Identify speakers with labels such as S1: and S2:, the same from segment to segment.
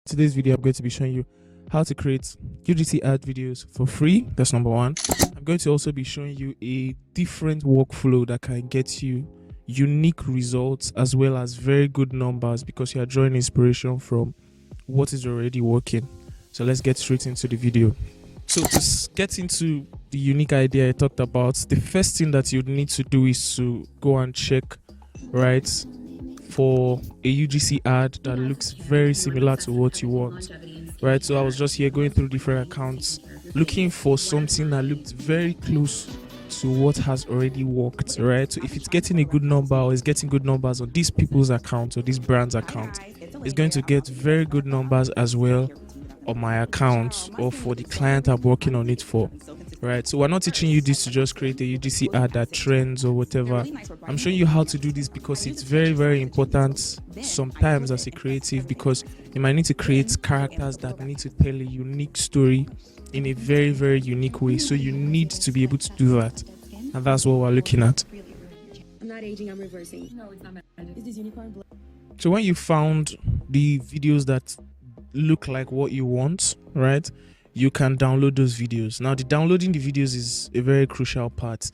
S1: Today's video, I'm going to be showing you how to create UGC ad videos for free. That's number one. I'm going to also be showing you a different workflow that can get you unique results as well as very good numbers because you are drawing inspiration from what is already working. So let's get straight into the video. So to get into the unique idea I talked about, the first thing that you'd need to do is to go and check, right, for a UGC ad that looks very similar to what you want, right? So I was just here going through different accounts looking for something that looked very close to what has already worked, right? So if it's getting a good number or it's getting good numbers on these people's account or this brand's account, it's going to get very good numbers as well on my account or for the client I'm working on it for, right? So we're not teaching you this to just create a UGC ad that trends or whatever. I'm showing you how to do this because it's very, very important sometimes as a creative, because you might need to create characters that need to tell a unique story in a very, very unique way. So you need to be able to do that, and that's what we're looking at.
S2: I'm not aging, I'm reversing. No, it's not magic. Is this unicorn blood?
S1: So when you found the videos that look like what you want, right, you can download those videos. Now the downloading the videos is a very crucial part.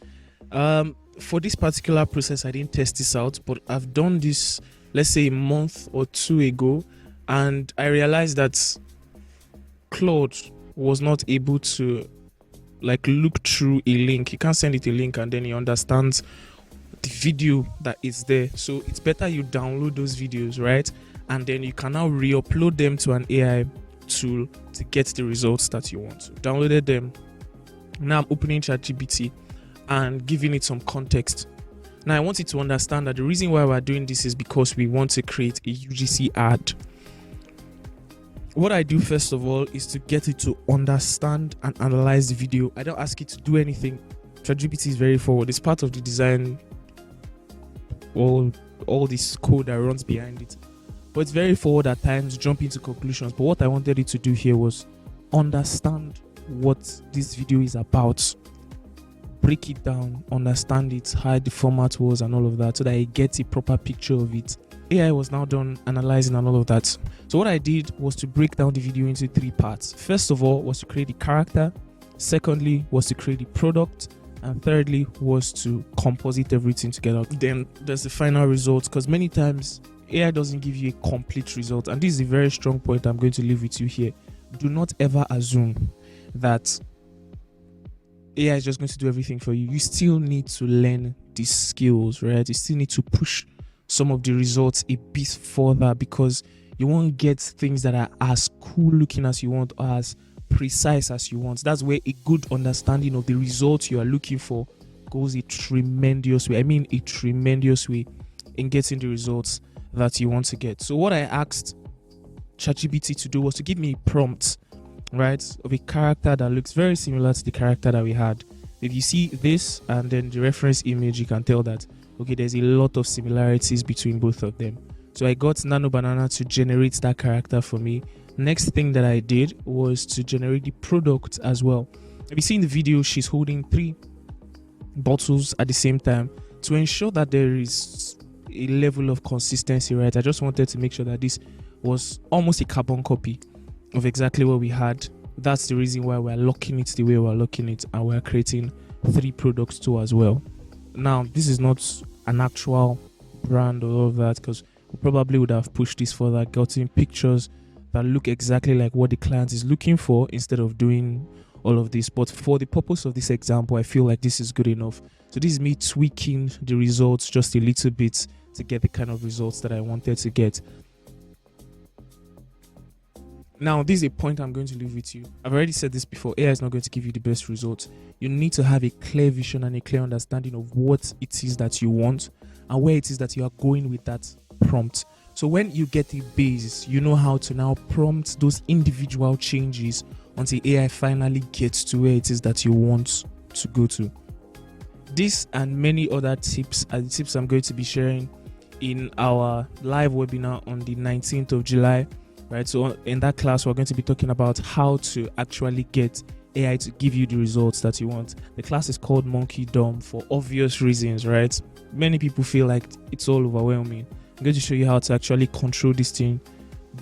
S1: For this particular process I didn't test this out, but I've done this, let's say, a month or two ago, and I realized that Claude was not able to like look through a link. You can't send it a link and then he understands the video that is there. So it's better you download those videos, right, and then you can now re-upload them to an AI tool to get the results that you want. So downloaded them. Now I'm opening ChatGPT and giving it some context. Now I want it to understand that the reason why we're doing this is because we want to create a UGC ad. What I do first of all is to get it to understand and analyze the video. I don't ask it to do anything. ChatGPT is very forward. It's part of the design, all this code that runs behind it. But it's very forward at times, jump into conclusions. But what I wanted it to do here was understand what this video is about, break it down, understand it, how the format was and all of that, so that I get a proper picture of it. AI was now done analyzing and all of that. So what I did was to break down the video into three parts. First of all was to create the character. Secondly was to create the product. And thirdly was to composite everything together. Then there's the final result, because many times AI doesn't give you a complete result, and this is a very strong point I'm going to leave with you here. Do not ever assume that AI is just going to do everything for you. You still need to learn these skills, right? You still need to push some of the results a bit further, because you won't get things that are as cool looking as you want or as precise as you want. That's where a good understanding of the results you are looking for goes a tremendous way. I mean a tremendous way in getting the results that you want to get. So what I asked ChatGPT to do was to give me a prompt, right, of a character that looks very similar to the character that we had. If you see this and then the reference image, you can tell that, okay, there's a lot of similarities between both of them. So I got Nano Banana to generate that character for me. Next thing that I did was to generate the product as well. If you see in the video, she's holding 3 bottles at the same time to ensure that there is a level of consistency, right? I just wanted to make sure that this was almost a carbon copy of exactly what we had. That's the reason why we're locking it the way we're locking it, and we're creating 3 products too as well. Now this is not an actual brand or all of that, because we probably would have pushed this further, gotten pictures that look exactly like what the client is looking for instead of doing all of this. But for the purpose of this example, I feel like this is good enough. So this is me tweaking the results just a little bit to get the kind of results that I wanted to get. Now, this is a point I'm going to leave with you. I've already said this before. AI is not going to give you the best results. You need to have a clear vision and a clear understanding of what it is that you want and where it is that you are going with that prompt. So when you get the base, you know how to now prompt those individual changes until AI finally gets to where it is that you want to go to. This and many other tips are the tips I'm going to be sharing in our live webinar on the 19th of July, right? So in that class, we're going to be talking about how to actually get AI to give you the results that you want. The class is called MonkeyDOM for obvious reasons, right? Many people feel like it's all overwhelming. I'm going to show you how to actually control this thing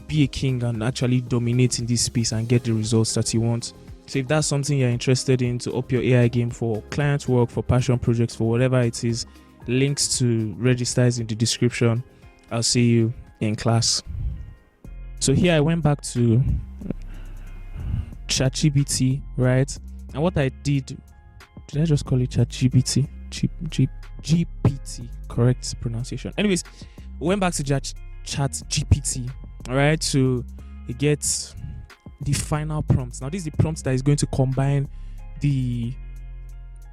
S1: be a king and actually dominate in this space and get the results that you want. So if that's something you're interested in to up your AI game for client work, for passion projects, for whatever it is, links to register is in the description. I'll see you in class. So here I went back to ChatGPT, right? And what I did I just call it ChatGPT? GPT, correct pronunciation. Anyways, we went back to ChatGPT, all right, to get the final prompt. Now, this is the prompt that is going to combine the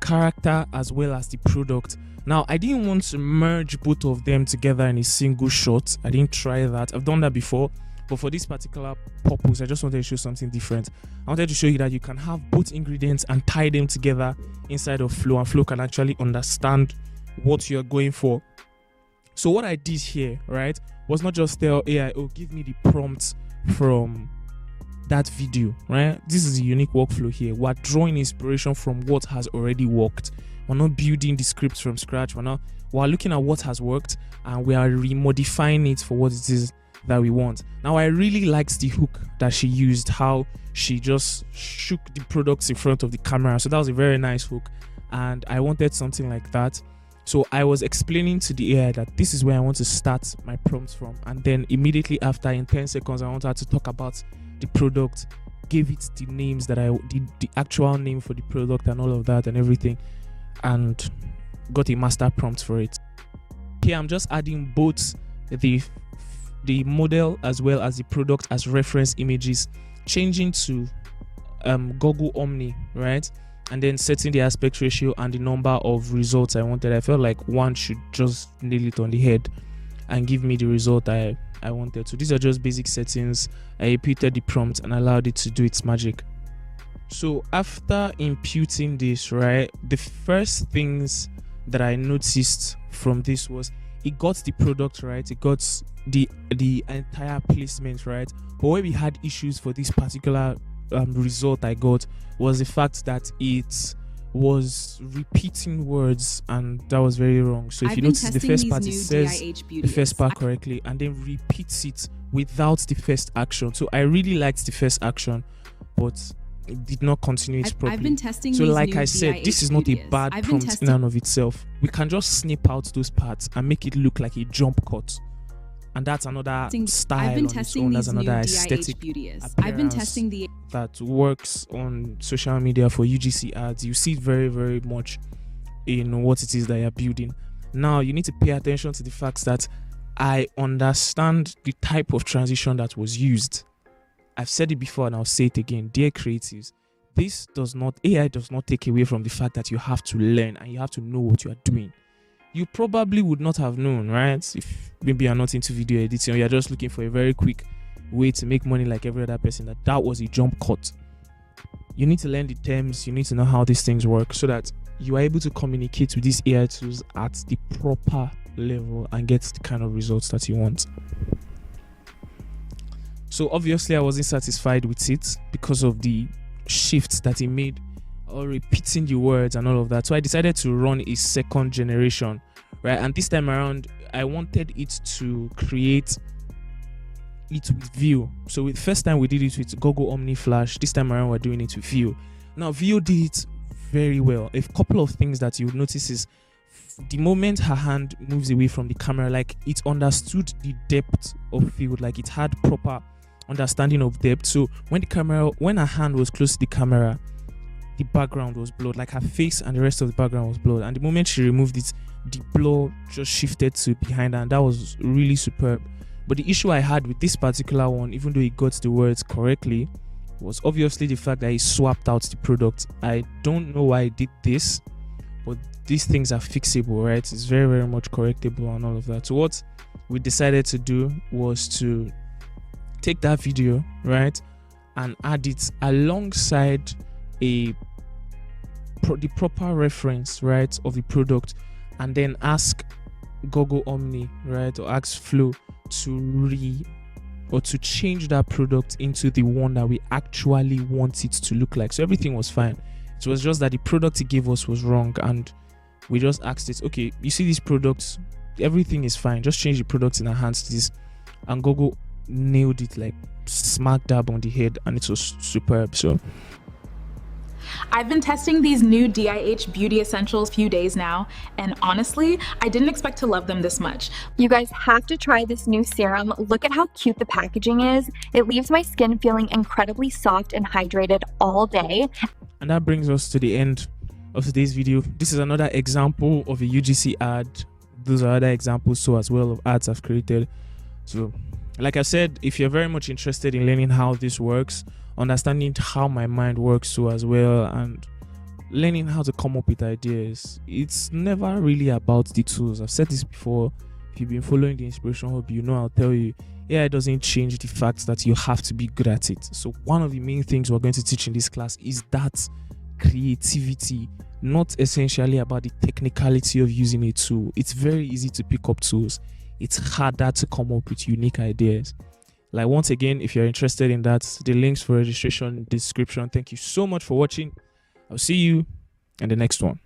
S1: character as well as the product. Now, I didn't want to merge both of them together in a single shot. I didn't try that. I've done that before. But for this particular purpose, I just wanted to show something different. I wanted to show you that you can have both ingredients and tie them together inside of Flow, and Flow can actually understand what you're going for. So what I did here, right, was not just tell AI, oh, give me the prompts from that video, right? This is a unique workflow here. We're drawing inspiration from what has already worked. We're not building the scripts from scratch. We're looking at what has worked and we are remodifying it for what it is that we want. Now, I really liked the hook that she used, how she just shook the products in front of the camera. So that was a very nice hook and I wanted something like that. So I was explaining to the AI that this is where I want to start my prompts from, and then immediately after, in 10 seconds, I wanted her to talk about the product, gave it the names that I did, the actual name for the product and all of that and everything, and got a master prompt for it. Here I'm just adding both the model as well as the product as reference images, changing to Google Omni, right? And then setting the aspect ratio and the number of results I wanted. I felt like one should just nail it on the head and give me the result I wanted. So these are just basic settings. I repeated the prompt and allowed it to do its magic. So after imputing this, right, the first things that I noticed from this was it got the product right, it got the entire placement right. But where we had issues for this particular result I got was the fact that it was repeating words, and that was very wrong. So if you notice, the first part, it says the first part correctly and then repeats it without the first action. So I really liked the first action, but it did not continue it properly.
S2: I've been testing
S1: so
S2: these
S1: like
S2: new
S1: I said,
S2: DIH
S1: this is not a
S2: beauties.
S1: bad
S2: I've been
S1: prompt in
S2: testing-
S1: and of itself. We can just snip out those parts and make it look like a jump cut, and that's another style
S2: I've been
S1: on its
S2: testing
S1: own.
S2: these
S1: That's
S2: new
S1: another
S2: DIH
S1: aesthetic
S2: beauties. I've been
S1: appearance
S2: testing the
S1: that works on social media for UGC ads. You see it very, very much in what it is that you're building. Now you need to pay attention to the fact that I understand the type of transition that was used. I've said it before and I'll say it again. Dear creatives, AI does not take away from the fact that you have to learn and you have to know what you are doing. You probably would not have known, right? If maybe you're not into video editing or you're just looking for a very quick way to make money like every other person, that was a jump cut. You need to learn the terms, you need to know how these things work so that you are able to communicate with these AI tools at the proper level and get the kind of results that you want. So obviously I wasn't satisfied with it because of the shifts that it made, or repeating the words and all of that. So I decided to run a second generation, right? And this time around I wanted it to create it with View. So with first time we did it with Google Omni Flash. This time around we're doing it with View. Now View did it very well. A couple of things that you would notice is the moment her hand moves away from the camera, like it understood the depth of field, like it had proper understanding of depth. So when her hand was close to the camera, the background was blurred, like her face and the rest of the background was blurred. And the moment she removed it, the blur just shifted to behind her, and that was really superb. But the issue I had with this particular one, even though it got the words correctly, was obviously the fact that he swapped out the product. I don't know why I did this, but these things are fixable, right? It's very, very much correctable and all of that. So what we decided to do was to take that video, right, and add it alongside the proper reference, right, of the product, and then ask Google Omni, right, or ask Flow to change that product into the one that we actually want it to look like. So everything was fine. It was just that the product it gave us was wrong, and we just asked it, okay, you see these products, everything is fine, just change the products in our hands to this. And Google nailed it, like smack dab on the head, and it was superb. So
S3: I've been testing these new DIH beauty essentials few days now, and honestly, I didn't expect to love them this much.
S4: You guys have to try this new serum. Look at how cute the packaging is. It leaves my skin feeling incredibly soft and hydrated all day.
S1: and that brings us to the end of today's video. This is another example of a UGC ad. Those are other examples so as well of ads I've created. So like I said, if you're very much interested in learning how this works, understanding how my mind works so as well, and learning how to come up with ideas, it's never really about the tools. I've said this before. If you've been following the Inspiration Hub, you know I'll tell you, AI doesn't change the fact that you have to be good at it. So one of the main things we're going to teach in this class is that creativity, not essentially about the technicality of using a tool. It's very easy to pick up tools. It's harder to come up with unique ideas. Like, once again, if you're interested in that, the links for registration in the description. Thank you so much for watching. I'll see you in the next one.